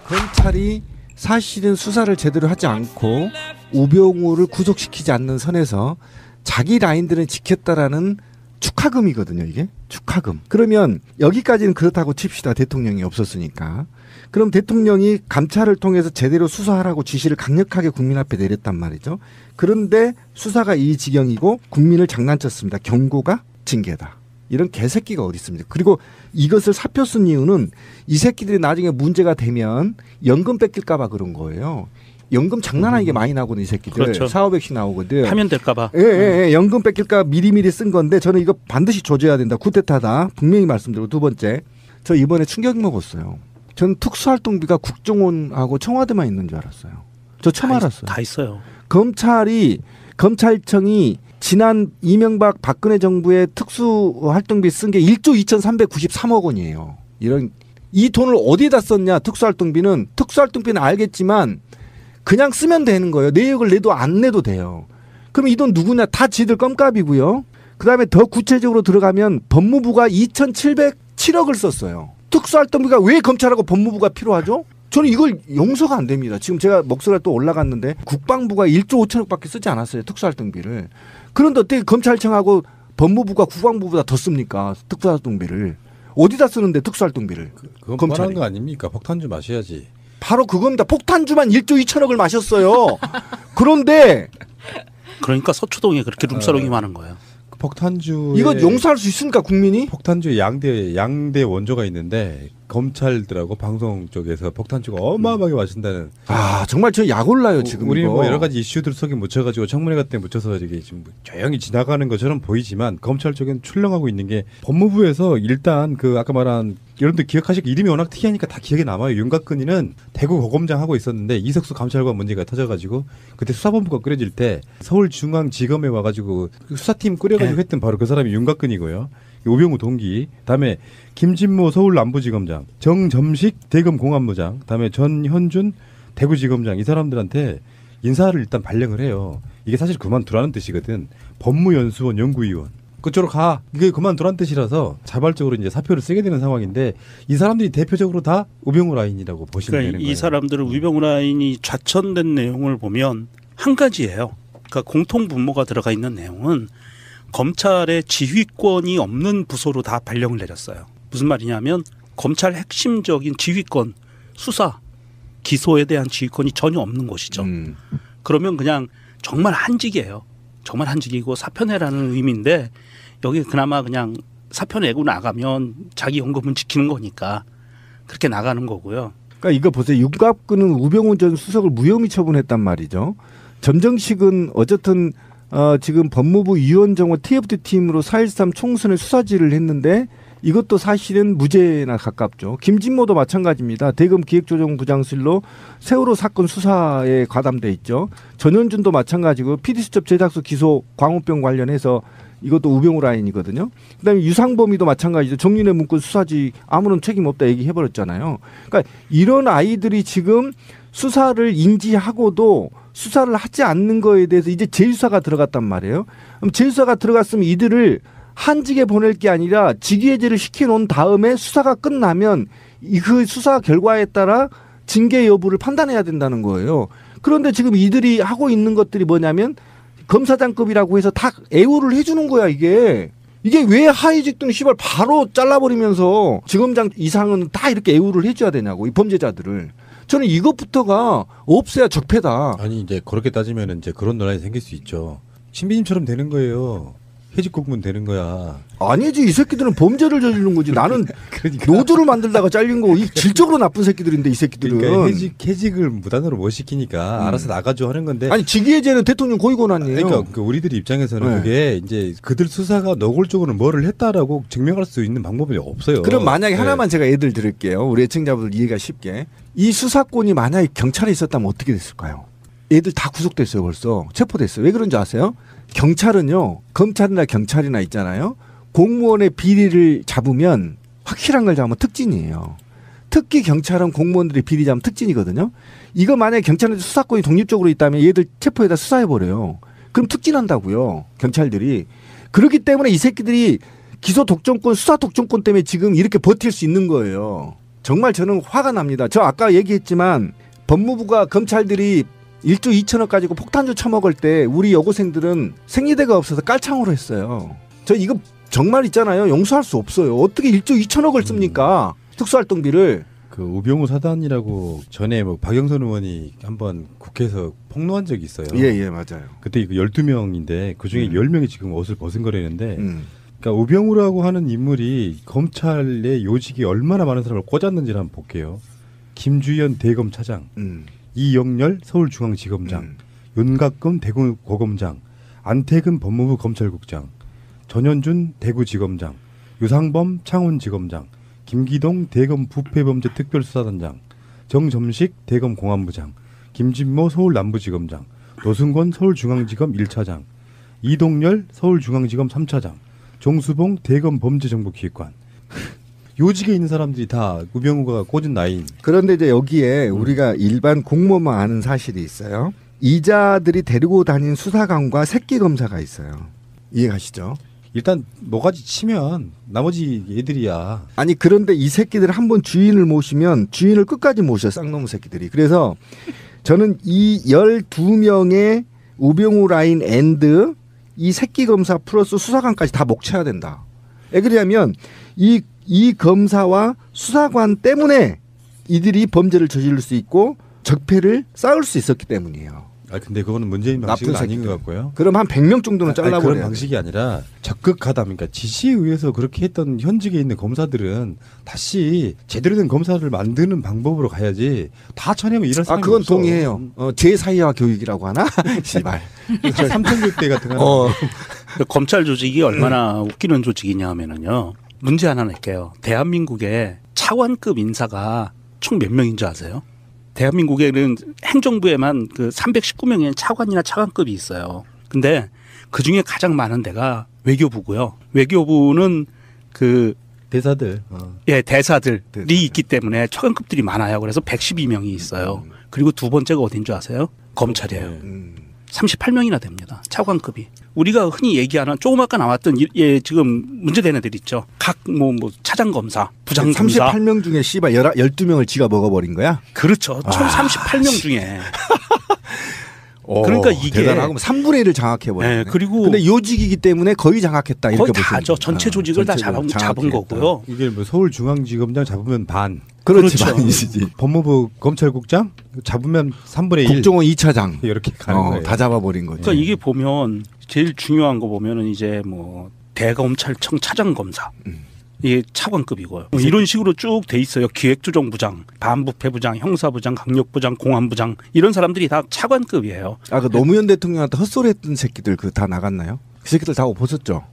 검찰이 사실은 수사를 제대로 하지 않고 우병우를 구속시키지 않는 선에서 자기 라인들은 지켰다라는 축하금이거든요, 이게. 축하금. 그러면 여기까지는 그렇다고 칩시다. 대통령이 없었으니까. 그럼 대통령이 감찰을 통해서 제대로 수사하라고 지시를 강력하게 국민 앞에 내렸단 말이죠. 그런데 수사가 이 지경이고 국민을 장난쳤습니다. 경고가 징계다. 이런 개새끼가 어디 있습니까? 그리고 이것을 사표 쓴 이유는 이 새끼들이 나중에 문제가 되면 연금 뺏길까 봐 그런 거예요. 연금 장난 아니게 많이 나거든, 이 새끼들. 그렇죠. 4,500씩 나오거든. 파면 될까 봐. 예. 연금 뺏길까 미리미리 쓴 건데 저는 이거 반드시 조져야 된다. 쿠데타다. 분명히 말씀드리고 두 번째. 저 이번에 충격 먹었어요. 저는 특수활동비가 국정원하고 청와대만 있는 줄 알았어요. 저 처음 알았어요. 다 있어요. 검찰청이 지난 이명박 박근혜 정부의 특수활동비 쓴 게 1조 2,393억 원이에요. 이 돈을 어디다 썼냐, 특수활동비는 알겠지만 그냥 쓰면 되는 거예요. 내역을 내도 안 내도 돼요. 그럼 이 돈 누구냐? 다 지들 껌값이고요. 그다음에 더 구체적으로 들어가면 법무부가 2,707억을 썼어요. 특수활동비가 왜 검찰하고 법무부가 필요하죠? 저는 이걸 용서가 안 됩니다. 지금 제가 목소리가 또 올라갔는데 국방부가 1조 5천억밖에 쓰지 않았어요. 특수활동비를. 그런데 어떻게 검찰청하고 법무부가 국방부보다 더 씁니까? 특수활동비를. 어디다 쓰는데 특수활동비를. 그건 뻔한 거 아닙니까? 폭탄주 마셔야지. 바로 그겁니다. 폭탄주만 1조 2천억을 마셨어요. 그런데 그러니까 서초동에 그렇게 룸사롱이 많은 거예요. 폭탄주 이거 용서할 수 있습니까, 국민이? 폭탄주에 양대 원조가 있는데 검찰들하고 방송 쪽에서 폭탄주가 어마어마하게 마신다는. 아, 정말 저 약올라요 지금. 우리 이거. 뭐 여러 가지 이슈들 속에 묻혀가지고 청문회 같은 데 묻혀서 이게 지금 조용히 지나가는 것처럼 보이지만 검찰 쪽엔 출렁하고 있는 게 법무부에서 일단 그 아까 말한 여러분들 기억하실 이름이 워낙 특이하니까 다 기억에 남아요. 윤곽근이는 대구 고검장 하고 있었는데 이석수 감찰관 문제가 터져가지고 그때 수사본부가 끓여질 때 서울중앙지검에 와가지고 수사팀 끓여가지고 했던 바로 그 사람이 윤곽근이고요. 우병우 동기, 다음에 김진모 서울남부지검장, 정점식 대검공안부장, 다음에 전현준 대구지검장 이 사람들한테 인사를 일단 발령을 해요. 이게 사실 그만두라는 뜻이거든. 법무연수원 연구위원. 그쪽으로 가. 이게 그만두라는 뜻이라서 자발적으로 이제 사표를 쓰게 되는 상황인데 이 사람들이 대표적으로 다 우병우 라인이라고 보시면 되는 거예요. 이 사람들은 우병우 라인이 좌천된 내용을 보면 한 가지예요. 그러니까 공통 분모가 들어가 있는 내용은 검찰의 지휘권이 없는 부서로 다 발령을 내렸어요. 무슨 말이냐면 검찰 핵심적인 지휘권, 수사, 기소에 대한 지휘권이 전혀 없는 곳이죠. 그러면 그냥 정말 한직이에요. 정말 한직이고 사표 내라는 의미인데 여기 그나마 그냥 사표 내고 나가면 자기 연금은 지키는 거니까 그렇게 나가는 거고요. 그러니까 이거 보세요. 윤곽근은 우병우 전 수석을 무혐의 처분했단 말이죠. 전정식은 어쨌든 지금 법무부 위원정원 TFT 팀으로 4.13 총선의 수사지를 했는데 이것도 사실은 무죄나 가깝죠. 김진모도 마찬가지입니다. 대검 기획조정부장실로 세월호 사건 수사에 가담돼 있죠. 전현준도 마찬가지고 PD수첩 제작소 기소 광우병 관련해서 이것도 우병우 라인이거든요. 그다음에 유상범이도 마찬가지죠. 정윤회 문건 수사지 아무런 책임 없다 얘기해버렸잖아요. 그러니까 이런 아이들이 지금 수사를 인지하고도 수사를 하지 않는 거에 대해서 이제 재수사가 들어갔단 말이에요. 그럼 재수사가 들어갔으면 이들을 한직에 보낼 게 아니라 직위해제를 시켜놓은 다음에 수사가 끝나면 그 수사 결과에 따라 징계 여부를 판단해야 된다는 거예요. 그런데 지금 이들이 하고 있는 것들이 뭐냐면 검사장급이라고 해서 다 애우를 해주는 거야 이게. 이게 왜 하위직등 시발 바로 잘라버리면서 지검장 이상은 다 이렇게 애우를 해줘야 되냐고 이 범죄자들을. 저는 이것부터가 없어야 적폐다. 아니 이제 그렇게 따지면 이제 그런 논란이 생길 수 있죠. 신비님처럼 되는 거예요. 해직국문 되는 거야. 아니지 이 새끼들은 범죄를 저지르는 거지. 나는 그러니까. 노조를 만들다가 잘린 거고 이 질적으로 나쁜 새끼들인데 이 새끼들은. 그러니까 해직을 무단으로 못 시키니까 알아서 나가줘 하는 건데. 아니 직위해제는 대통령 고위권한이에요. 그러니까 그 우리들 입장에서는 그게 이제 그들 수사가 노골적으로 뭐를 했다라고 증명할 수 있는 방법이 없어요. 그럼 만약에 하나만 제가 예를 드릴게요. 우리 애청자분들 이해가 쉽게. 이 수사권이 만약에 경찰에 있었다면 어떻게 됐을까요? 얘들 다 구속됐어요 벌써. 체포됐어요. 왜 그런지 아세요? 경찰은요. 검찰이나 경찰이나 있잖아요. 공무원의 비리를 잡으면 확실한 걸 잡으면 특진이에요. 특히 경찰은 공무원들이 비리 잡으면 특진이거든요. 이거 만약에 경찰한테 수사권이 독립적으로 있다면 얘들 체포해다 수사해버려요. 그럼 특진한다고요. 경찰들이. 그렇기 때문에 이 새끼들이 기소 독점권 수사 독점권 때문에 지금 이렇게 버틸 수 있는 거예요. 정말 저는 화가 납니다. 저 아까 얘기했지만 법무부가 검찰들이 1조 2천억 가지고 폭탄주 처먹을 때 우리 여고생들은 생리대가 없어서 깔창으로 했어요. 저 이거 정말 있잖아요. 용서할 수 없어요. 어떻게 1조 2천억을 씁니까? 특수활동비를. 그 우병우 사단이라고 전에 뭐 박영선 의원이 한번 국회에서 폭로한 적이 있어요. 예, 맞아요. 그때 그 12명인데 그중에 10명이 지금 옷을 버승거리는데 그러니까 우병우라고 하는 인물이 검찰의 요직이 얼마나 많은 사람을 꽂았는지를 한번 볼게요. 김주현 대검 차장, 이영렬 서울중앙지검장, 윤갑금 대구고검장, 안태근 법무부 검찰국장, 전현준 대구지검장, 유상범 창원지검장, 김기동 대검 부패범죄 특별수사단장, 정점식 대검 공안부장, 김진모 서울남부지검장, 노승권 서울중앙지검 1차장, 이동열 서울중앙지검 3차장, 종수봉 대검 범죄정보기획관. 요직에 있는 사람들이 다 우병우가 꽂은 나인. 그런데 이제 여기에 우리가 일반 공무원만 아는 사실이 있어요. 이자들이 데리고 다닌 수사관과 새끼 검사가 있어요. 이해가시죠? 일단 뭐가지 치면 나머지 애들이야. 아니 그런데 이 새끼들 한번 주인을 모시면 주인을 끝까지 모셔 쌍놈 새끼들이. 그래서 저는 이 12명의 우병우 라인 앤드 이 새끼 검사 플러스 수사관까지 다 목쳐야 된다. 왜 그러냐면 이 검사와 수사관 때문에 이들이 범죄를 저지를 수 있고 적폐를 쌓을 수 있었기 때문이에요. 아 근데 그거는 문재인 방식은 아닌 것 같고요. 그럼 한 100명 정도는 잘라버려야 그런 방식이 아니라 적극하다. 그러니까 지시에 의해서 그렇게 했던 현직에 있는 검사들은 다시 제대로 된 검사를 만드는 방법으로 가야지 다 쳐내면 이럴 사람이 그건 없어. 동의해요. 제사회화 교육이라고 하나? 씨발. 삼천교육대 같은 거. 검찰 조직이 얼마나 웃기는 조직이냐 하면은요. 문제 하나 낼게요. 대한민국에 차관급 인사가 총 몇 명인 줄 아세요? 대한민국에는 행정부에만 그 319명의 차관이나 차관급이 있어요. 근데 그 중에 가장 많은 데가 외교부고요. 외교부는 그 대사들. 예, 대사들이 있기 때문에 차관급들이 많아요. 그래서 112명이 있어요. 그리고 두 번째가 어딘 줄 아세요? 검찰이에요. 38명이나 됩니다. 차관급이. 우리가 흔히 얘기하는 조금 아까 나왔던 지금 문제되는 애들 있죠. 각 뭐 차장검사, 부장검사. 38명 중에 씨발 12명을 지가 먹어버린 거야? 그렇죠. 총 38명 중에. 그러니까 이게 대단하고 3분의 1을 장악해버렸네. 네, 그리고 근데 요직이기 때문에 거의 장악했다. 거의 이렇게 다죠. 전체 조직을 다 잡은 거고요. 이게 뭐 서울중앙지검장 잡으면 반. 그렇지. 그렇죠. 반이시지. 법무부 검찰국장 잡으면 3분의 1. 국정원 2차장. 이렇게 가는 거예요. 다 잡아버린 거죠. 그러니까 이게 보면 제일 중요한 거 보면은 이제 뭐 대검찰청 차장검사. 이게 차관급이고요. 이런 식으로 쭉 돼 있어요. 기획조정부장, 반부패부장, 형사부장, 강력부장, 공안부장 이런 사람들이 다 차관급이에요. 그 노무현 대통령한테 헛소리했던 새끼들 그 다 나갔나요? 그 새끼들 다 벗었죠.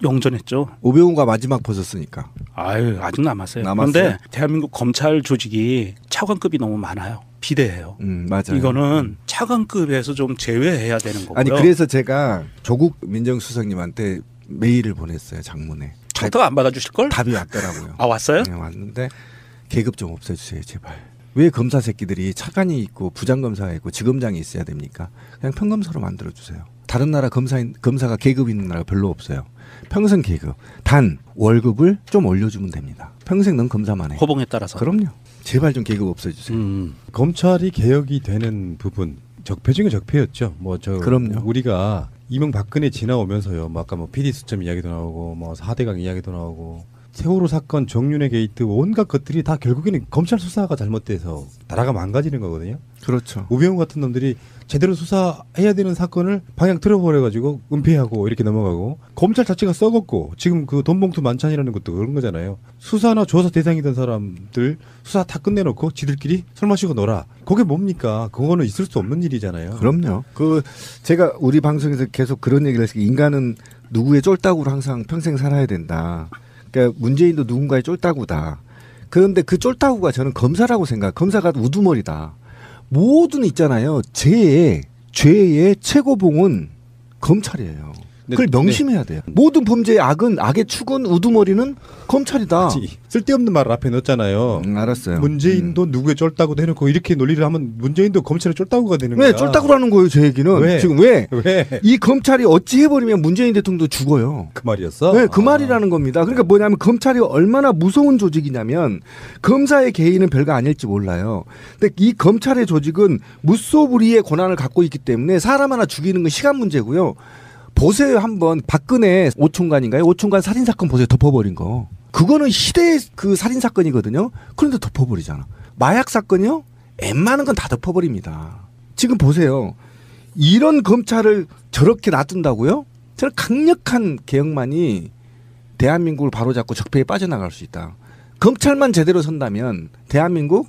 영전했죠. 우병우가 마지막 벗었으니까. 아직 남았어요. 남았어요? 그런데 대한민국 검찰 조직이 차관급이 너무 많아요. 비대해요. 맞아요. 이거는 차관급에서 좀 제외해야 되는 거고요. 아니 그래서 제가 조국 민정수석님한테 메일을 보냈어요. 장문에. 청탁 안 받아주실 걸? 답이 왔더라고요. 왔어요? 네, 왔는데 계급 좀 없애주세요, 제발. 왜 검사 새끼들이 차관이 있고 부장검사가 있고 지검장이 있어야 됩니까? 그냥 평검사로 만들어주세요. 다른 나라 검사가 계급 있는 나라가 별로 없어요. 평생 계급. 단 월급을 좀 올려주면 됩니다. 평생 넌 검사만 해. 호봉에 따라서. 그럼요. 제발 좀 계급 없애주세요. 검찰이 개혁이 되는 부분 적폐 중에 적폐였죠. 그럼요. 우리가 이명박근혜 지나오면서요. 아까 PD 수첩 이야기도 나오고 4대강 이야기도 나오고 세월호 사건 정윤회 게이트 온갖 것들이 다 결국에는 검찰 수사가 잘못돼서 나라가 망가지는 거거든요. 그렇죠. 우병우 같은 놈들이 제대로 수사해야 되는 사건을 방향 틀어버려가지고 은폐하고 이렇게 넘어가고 검찰 자체가 썩었고 지금 그 돈봉투 만찬이라는 것도 그런 거잖아요. 수사나 조사 대상이던 사람들 수사 다 끝내놓고 지들끼리 술 마시고 놀아. 그게 뭡니까? 그거는 있을 수 없는 일이잖아요. 그럼요. 제가 우리 방송에서 계속 그런 얘기를 했어요. 인간은 누구의 쫄따구로 항상 평생 살아야 된다. 그러니까 문재인도 누군가의 쫄따구다. 그런데 그 쫄따구가 저는 검사라고 생각. 검사가 우두머리다. 모든 있잖아요. 죄의 최고봉은 검찰이에요. 그걸 명심해야 돼요. 모든 범죄의 악의 축은 우두머리는 검찰이다. 쓸데없는 말을 앞에 넣었잖아요. 알았어요. 문재인도 누구의 쫄따구도 해놓고 이렇게 논리를 하면 문재인도 검찰의 쫄따구가 되는 거야. 왜 쫄따구라는 거예요, 제 얘기는. 왜? 지금 왜? 왜? 이 검찰이 어찌 해버리면 문재인 대통령도 죽어요. 그 말이었어? 네, 그 말이라는 겁니다. 그러니까 뭐냐면 검찰이 얼마나 무서운 조직이냐면 검사의 개인은 별거 아닐지 몰라요. 근데 이 검찰의 조직은 무소불위의 권한을 갖고 있기 때문에 사람 하나 죽이는 건 시간 문제고요. 보세요, 한번 박근혜 5촌간인가요? 5촌간 살인사건 보세요, 덮어버린 거. 그거는 시대의 그 살인사건이거든요. 그런데 덮어버리잖아. 마약 사건이요? 웬만한 건 다 덮어버립니다. 지금 보세요. 이런 검찰을 저렇게 놔둔다고요? 저는 강력한 개혁만이 대한민국을 바로잡고 적폐에 빠져나갈 수 있다. 검찰만 제대로 선다면 대한민국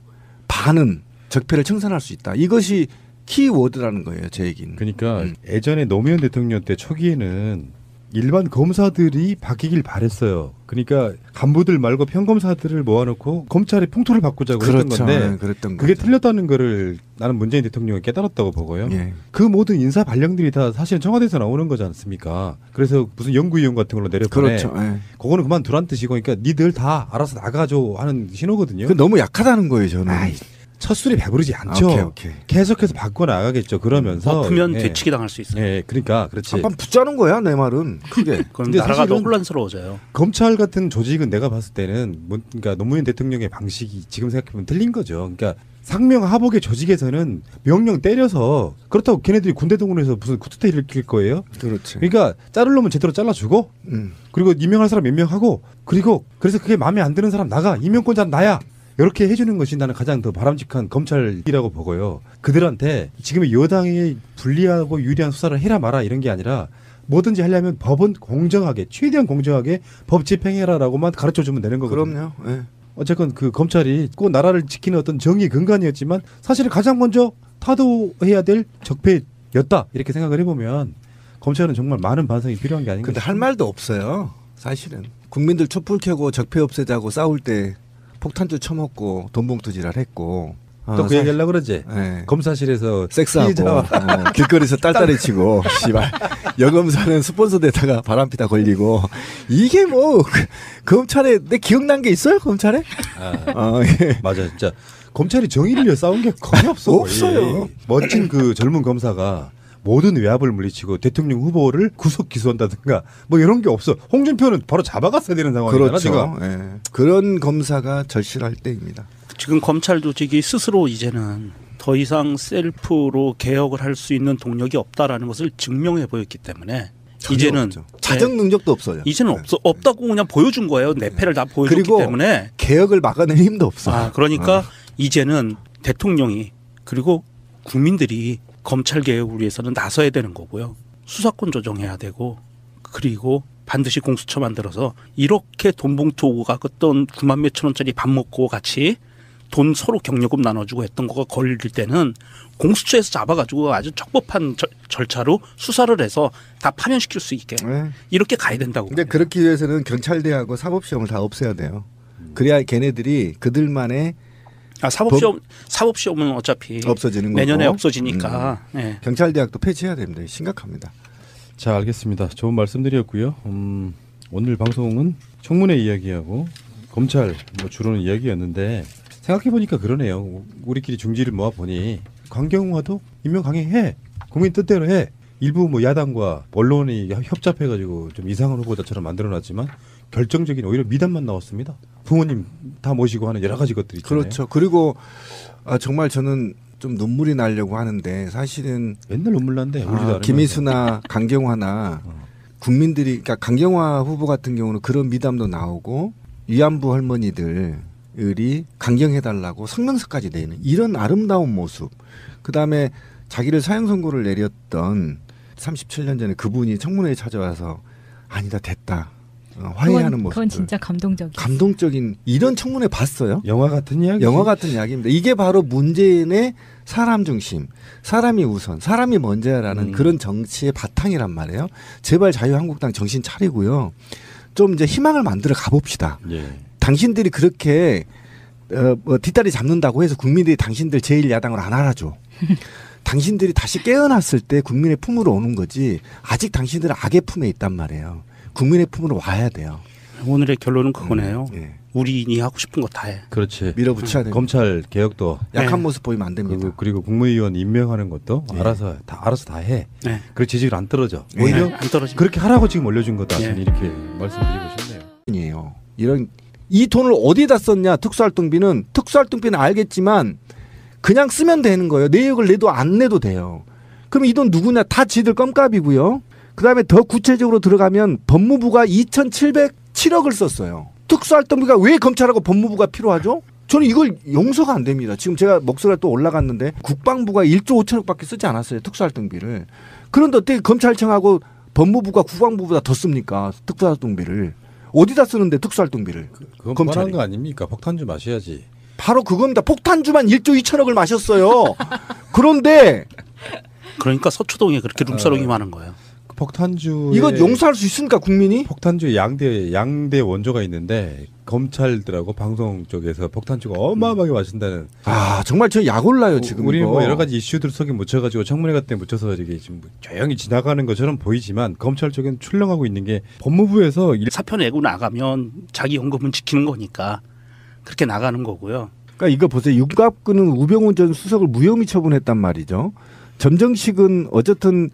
반은 적폐를 청산할 수 있다. 이것이 키워드라는 거예요, 제 얘기는. 그러니까 예전에 노무현 대통령 때 초기에는 일반 검사들이 바뀌길 바랬어요. 그러니까 간부들 말고 평검사들을 모아놓고 검찰의 풍토를 바꾸자고 했던 건데 그랬던 그게 거죠. 틀렸다는 거를 나는 문재인 대통령이 깨달았다고 보고요. 예. 그 모든 인사 발령들이 다 사실은 청와대에서 나오는 거지 않습니까? 그래서 무슨 연구위원 같은 걸로 내려보내. 그렇죠. 예. 그거는 그만두란 뜻이고 그러니까 니들 다 알아서 나가줘 하는 신호거든요. 그 너무 약하다는 거예요, 저는. 아이, 첫 술에 배부르지 않죠. 오케이. 계속해서 바꿔 나가겠죠. 그러면서 엎으면 예. 되치기 당할 수 있어요. 예, 그러니까 그렇지. 한번 붙자는 거야, 내 말은. 크게. 그럼 근데 나라가 더 사실은 혼란스러워져요. 검찰 같은 조직은 내가 봤을 때는 그러니까 노무현 대통령의 방식이 지금 생각해보면 틀린 거죠. 그러니까 상명하복의 조직에서는 명령 때려서 그렇다고 걔네들이 군대 동원해서 무슨 쿠데타 일으킬 거예요? 그렇지. 그러니까 자를 놈은 제대로 잘라주고 그리고 임명할 사람 임명하고 그리고 그래서 그게 마음에 안 드는 사람 나가 임명권자는 나야. 이렇게 해주는 것이 나는 가장 더 바람직한 검찰이라고 보고요. 그들한테 지금의 여당이 불리하고 유리한 수사를 해라 마라 이런 게 아니라 뭐든지 하려면 법은 공정하게 최대한 공정하게 법 집행해라라고만 가르쳐주면 되는 거거든요. 그럼요. 예. 어쨌건 그 검찰이 꼭 나라를 지키는 어떤 정의 근간이었지만 사실은 가장 먼저 타도해야 될 적폐였다 이렇게 생각을 해보면 검찰은 정말 많은 반성이 필요한 게 아닌가. 근데 할 말도 없어요. 사실은. 국민들 촛불 켜고 적폐 없애자고 싸울 때 폭탄주 처먹고 돈봉투질을 했고 또 그 얘기 하려고 그러지. 네. 검사실에서 섹스하고 피해자와 길거리에서 딸딸이 치고 씨발 여검사는 스폰서 대다가 바람피다 걸리고 이게 뭐 검찰에 내 기억난 게 있어요 검찰에? 예. 맞아 진짜 검찰이 정의를 위해 싸운 게 거의 없어. 거의. 없어요. 멋진 그 젊은 검사가 모든 외압을 물리치고 대통령 후보를 구속 기소한다든가 뭐 이런 게 없어. 홍준표는 바로 잡아갔어야 되는 상황이잖아. 그렇죠. 지금. 예. 그런 검사가 절실할 때입니다. 지금 검찰 조직이 스스로 이제는 더 이상 셀프로 개혁을 할 수 있는 동력이 없다라는 것을 증명해 보였기 때문에 이제는 없죠. 자정 능력도 없어요. 이제는 없다고 그냥 보여준 거예요. 내패를 다 보여줬기 그리고 때문에 개혁을 막아낼 힘도 없어. 그러니까 이제는 대통령이 그리고 국민들이 검찰 개혁을 위해서는 나서야 되는 거고요. 수사권 조정해야 되고 그리고 반드시 공수처 만들어서 이렇게 돈 봉투 오고 갔던 9만 몇천 원짜리 밥 먹고 같이 돈 서로 경력금 나눠주고 했던 거가 걸릴 때는 공수처에서 잡아가지고 아주 적법한 절차로 수사를 해서 다 파면시킬 수 있게 네. 이렇게 가야 된다고. 근데 그렇기 위해서는 경찰대하고 사법시험을 다 없애야 돼요. 그래야 걔네들이 그들만의 사법시험은 어차피 없어지는 거고 내년에 없어지니까. 네. 경찰대학도 폐지해야 됩니다. 심각합니다. 자 알겠습니다. 좋은 말씀드렸고요. 오늘 방송은 청문회 이야기하고 검찰 뭐 주로는 이야기였는데 생각해 보니까 그러네요. 우리끼리 중지를 모아 보니 강경화도 임명 강행해. 국민 뜻대로 해. 일부 뭐 야당과 언론이 협잡해가지고 좀 이상한 후보자처럼 만들어놨지만 결정적인 오히려 미담만 나왔습니다. 부모님 다 모시고 하는 여러 가지 것들이 있잖아요. 그렇죠. 그리고 정말 저는 좀 눈물이 나려고 하는데 사실은 맨날 눈물 난대. 김희수나 강경화나 국민들이 그러니까 강경화 후보 같은 경우는 그런 미담도 나오고 위안부 할머니들이 강경해달라고 성명서까지 내는 이런 아름다운 모습. 그다음에 자기를 사형 선고를 내렸던 37년 전에 그분이 청문회에 찾아와서 아니다 됐다. 화해하는 모습. 그건 진짜 감동적이에요. 감동적인 이런 청문회 봤어요? 영화 같은 이야기. 영화 같은 이야기입니다. 이게 바로 문재인의 사람 중심, 사람이 우선, 사람이 먼저야라는 그런 정치의 바탕이란 말이에요. 제발 자유한국당 정신 차리고요. 좀 이제 희망을 만들어 가봅시다. 예. 당신들이 그렇게 뭐 뒷다리 잡는다고 해서 국민들이 당신들 제1야당을 안 알아줘. 당신들이 다시 깨어났을 때 국민의 품으로 오는 거지 아직 당신들은 악의 품에 있단 말이에요. 국민의 품으로 와야 돼요. 오늘의 결론은 그거네요. 예. 우리인이 하고 싶은 거 다 해. 그렇지. 밀어붙여야 됩니다. 검찰 개혁도 약한 네. 모습 보이면 안 됩니다. 그리고 국무위원 임명하는 것도 네. 알아서 다 해. 네. 그 지지율 안 떨어져. 네. 오히려 안 떨어집니다. 그렇게 하라고 지금 올려준 거다. 네. 저는 이렇게 말씀드리고 싶네요. 이에요. 이런 이 돈을 어디다 썼냐? 특수활동비는 알겠지만 그냥 쓰면 되는 거예요. 내역을 내도 안 내도 돼요. 그럼 이 돈 누구냐? 다 지들 껌값이고요. 그다음에 더 구체적으로 들어가면 법무부가 2,707억을 썼어요. 특수활동비가 왜 검찰하고 법무부가 필요하죠? 저는 이걸 용서가 안 됩니다. 지금 제가 목소리가 또 올라갔는데 국방부가 1조 5천억밖에 쓰지 않았어요. 특수활동비를. 그런데 어떻게 검찰청하고 법무부가 국방부보다 더 씁니까? 특수활동비를. 어디다 쓰는데 특수활동비를. 그건 검찰이. 뻔한 거 아닙니까? 폭탄주 마셔야지. 바로 그겁니다. 폭탄주만 1조 2천억을 마셨어요. 그런데 그러니까 서초동에 그렇게 룸사롱이 많은 거예요. 그 폭탄주 이거 용서할 수 있습니까 국민이? 폭탄주 양대 원조가 있는데 검찰들하고 방송 쪽에서 폭탄주가 어마어마하게 마신다는. 아 정말 저 약 올라요 지금. 우리 이거. 뭐 여러 가지 이슈들 속에 묻혀가지고 청문회 같은 데 묻혀서 이게 지금 조용히 지나가는 것처럼 보이지만 검찰 쪽엔 출렁하고 있는 게 법무부에서 사표 내고 나가면 자기 연금은 지키는 거니까 그렇게 나가는 거고요. 그러니까 이거 보세요. 윤곽근은 우병우 전 수석을 무혐의 처분했단 말이죠. 전정식은 어쨌든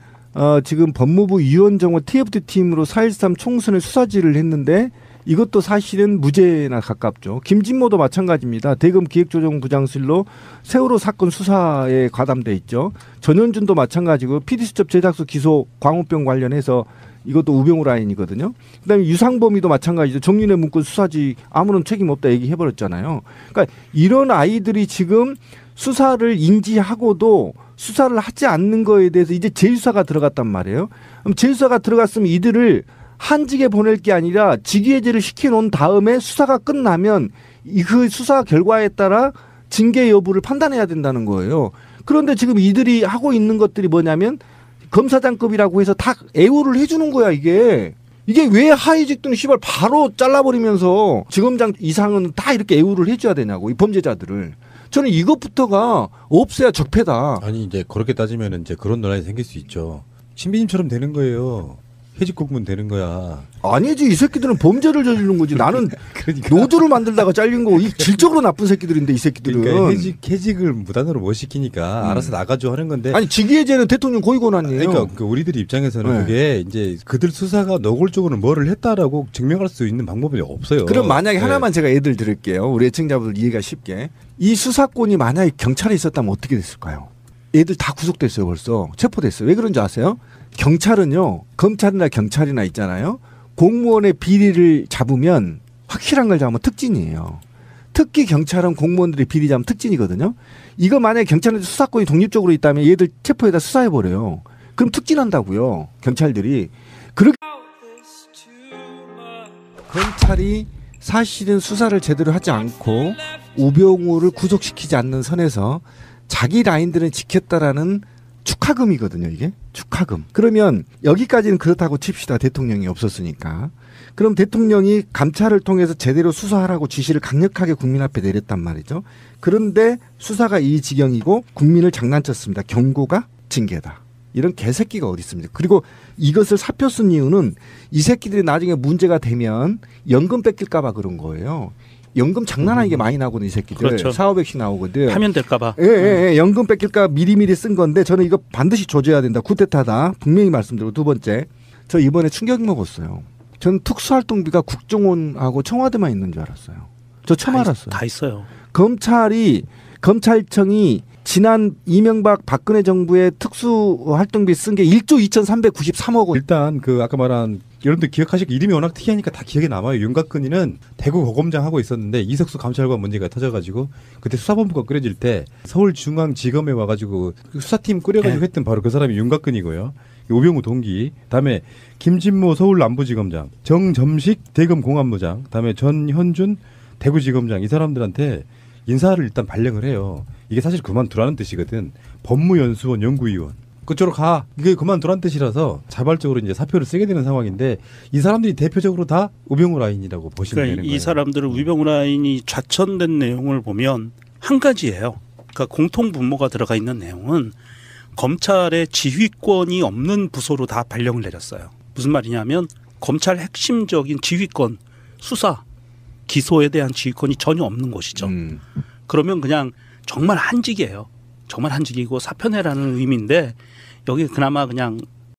지금 법무부 유원정호 TFT 팀으로 4.13 총선에 수사지를 했는데 이것도 사실은 무죄나 가깝죠. 김진모도 마찬가지입니다. 대검 기획조정부장실로 세월호 사건 수사에 가담돼 있죠. 전현준도 마찬가지고 PD수첩 제작소 기소 광우병 관련해서 이것도 우병우 라인이거든요. 그다음에 유상범이도 마찬가지죠. 정윤회 문건 수사지 아무런 책임 없다 얘기해버렸잖아요. 그러니까 이런 아이들이 지금 수사를 인지하고도 수사를 하지 않는 거에 대해서 이제 재수사가 들어갔단 말이에요. 그럼 재수사가 들어갔으면 이들을 한직에 보낼 게 아니라 직위해제를 시켜놓은 다음에 수사가 끝나면 그 수사 결과에 따라 징계 여부를 판단해야 된다는 거예요. 그런데 지금 이들이 하고 있는 것들이 뭐냐면 검사장급이라고 해서 다 애우를 해주는 거야 이게. 이게 왜 하위직들은 씨발 바로 잘라버리면서 지검장 이상은 다 이렇게 애우를 해줘야 되냐고 이 범죄자들을. 저는 이것부터가 없어야 적폐다. 아니 이제 그렇게 따지면 이제 그런 논란이 생길 수 있죠. 신비님처럼 되는 거예요. 해직국문 되는 거야. 아니지 이 새끼들은 범죄를 저지르는 거지. 나는 그러니까. 노조를 만들다가 잘린 거고 이 질적으로 나쁜 새끼들인데 이 새끼들은. 그러니까 해직을 무단으로 못 시키니까 알아서 나가줘 하는 건데. 아니 직위해제는 대통령 고위권한이에요. 그러니까 그 우리들 입장에서는 네. 그게 이제 그들 수사가 노골적으로 뭐를 했다라고 증명할 수 있는 방법이 없어요. 그럼 만약에 네. 하나만 제가 예를 들을게요. 우리 애청자분들 이해가 쉽게. 이 수사권이 만약에 경찰에 있었다면 어떻게 됐을까요? 애들 다 구속됐어요 벌써. 체포됐어요. 왜 그런지 아세요? 경찰은요. 검찰이나 경찰이나 있잖아요. 공무원의 비리를 잡으면 확실한 걸 잡으면 특진이에요. 특히 경찰은 공무원들의 비리 잡으면 특진이거든요. 이거 만약에 경찰한테 수사권이 독립적으로 있다면 얘들 체포해다 수사해버려요. 그럼 특진한다고요. 경찰들이. 그렇게 검찰이 사실은 수사를 제대로 하지 않고 우병우를 구속시키지 않는 선에서 자기 라인들은 지켰다라는 축하금이거든요, 이게. 축하금. 그러면 여기까지는 그렇다고 칩시다. 대통령이 없었으니까. 그럼 대통령이 감찰을 통해서 제대로 수사하라고 지시를 강력하게 국민 앞에 내렸단 말이죠. 그런데 수사가 이 지경이고 국민을 장난쳤습니다. 경고가 징계다. 이런 개새끼가 어디 있습니까? 그리고 이것을 사표 쓴 이유는 이 새끼들이 나중에 문제가 되면 연금 뺏길까 봐 그런 거예요. 연금 장난 아니게 많이 나오거든 이 새끼들. 그렇죠. 4,500씩 나오거든. 파면될까 봐. 예, 연금 뺏길까 미리미리 쓴 건데 저는 이거 반드시 조져야 된다. 쿠데타다. 분명히 말씀드리고 두 번째. 저 이번에 충격 먹었어요. 저는 특수활동비가 국정원하고 청와대만 있는 줄 알았어요. 저 처음 알았어요. 다 있어요. 검찰청이 지난 이명박 박근혜 정부의 특수활동비 쓴 게 1조 2,393억 원. 일단 그 아까 말한 여러분들 기억하시고 이름이 워낙 특이하니까 다 기억에 남아요. 윤곽근이는 대구 고검장 하고 있었는데 이석수 감찰관 문제가 터져가지고 그때 수사본부가 꾸려질 때 서울중앙지검에 와가지고 수사팀 꾸려가지고 네. 했던 바로 그 사람이 윤곽근이고요. 우병우 동기, 다음에 김진모 서울남부지검장, 정점식 대검공안부장, 다음에 전현준 대구지검장 이 사람들한테 인사를 일단 발령을 해요. 이게 사실 그만두라는 뜻이거든. 법무연수원 연구위원. 그쪽으로 가. 이게 그만두라는 뜻이라서 자발적으로 이제 사표를 쓰게 되는 상황인데 이 사람들이 대표적으로 다 우병우 라인이라고 보시면 그러니까 되는 거예요. 이 사람들은 우병우 라인이 좌천된 내용을 보면 한 가지예요. 그러니까 공통 분모가 들어가 있는 내용은 검찰의 지휘권이 없는 부서로 다 발령을 내렸어요. 무슨 말이냐면 검찰 핵심적인 지휘권, 수사, 기소에 대한 지휘권이 전혀 없는 곳이죠. 그러면 그냥 정말 한직이에요. 정말 한직이고 사표내라는 의미인데 여기 그나마 그냥